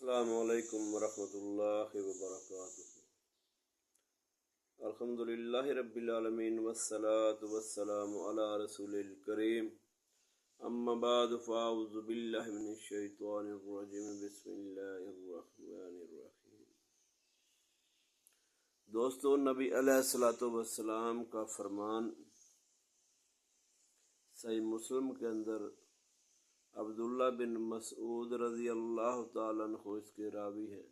السلام علیکم ورحمۃ اللہ وبرکاتہ۔ الحمدللہ رب العالمین والصلاة والسلام علی رسول الکریم، اما بعد فاعوذ باللہ من الشیطان الرجیم، بسم اللہ الرحمن الرحیم۔ دوستو، نبی علیہ الصلوۃ والسلام کا فرمان صحیح مسلم کے اندر عبداللہ بن مسعود رضی اللہ تعالیٰ عنہ اس کے راوی ہے،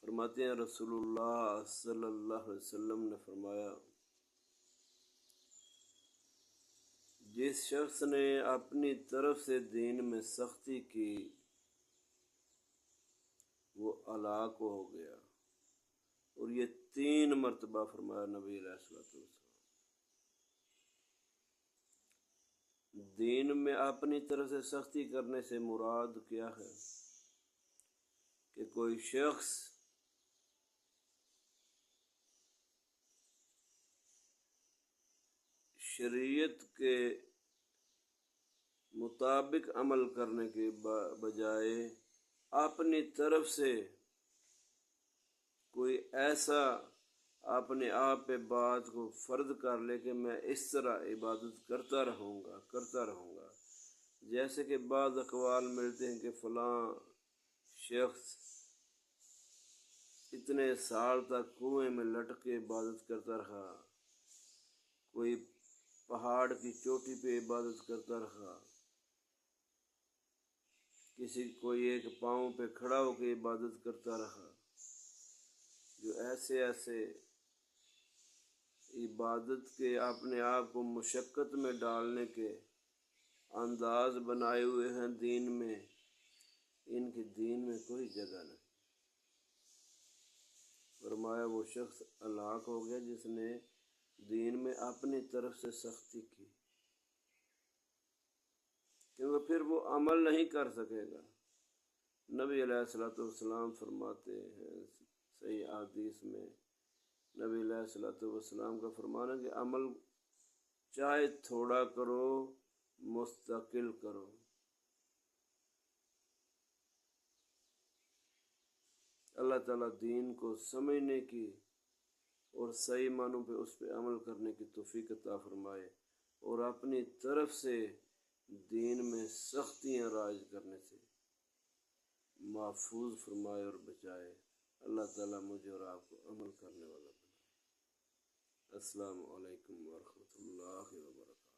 فرماتے ہیں رسول اللہ صلی اللہ علیہ وسلم نے فرمایا، جس شخص نے اپنی طرف سے دین میں سختی کی وہ ہلاک ہو گیا۔ اور یہ 3 مرتبہ فرمایا نبی علیہ الصلوۃ والسلام۔ دین میں اپنی طرف سے سختی کرنے سے مراد کیا ہے کہ کوئی شخص شریعت کے مطابق عمل کرنے کے بجائے اپنی طرف سے کوئی ایسا اپنے آپ پہ بات کو فرض کر لے کہ میں اس طرح عبادت کرتا رہوں گا، جیسے کہ بعض اقوال ملتے ہیں کہ فلاں شخص اتنے سال تک کنویں میں لٹک کے عبادت کرتا رہا، کوئی پہاڑ کی چوٹی پہ عبادت کرتا رہا، کوئی ایک پاؤں پہ کھڑا ہو کے عبادت کرتا رہا۔ جو ایسے عبادت کے اپنے آپ کو مشقت میں ڈالنے کے انداز بنائے ہوئے ہیں دین میں، ان کی دین میں کوئی جگہ نہیں۔ فرمایا وہ شخص ہلاک ہو گیا جس نے دین میں اپنی طرف سے سختی کی، کیونکہ پھر وہ عمل نہیں کر سکے گا۔ نبی علیہ الصلوۃ والسلام فرماتے ہیں صحیح حدیث میں، نبی علیہ الصلوۃ والسلام کا فرمان ہے کہ عمل چاہے تھوڑا کرو، مستقل کرو۔ اللہ تعالیٰ دین کو سمجھنے کی اور صحیح معنوں پہ اس پہ عمل کرنے کی توفیق عطا فرمائے، اور اپنی طرف سے دین میں سختیاں رائج کرنے سے محفوظ فرمائے اور بچائے۔ اللہ تعالیٰ مجھے اور آپ کو عمل کرنے والا بنائے۔ السلام علیکم ورحمۃ اللہ وبرکاتہ۔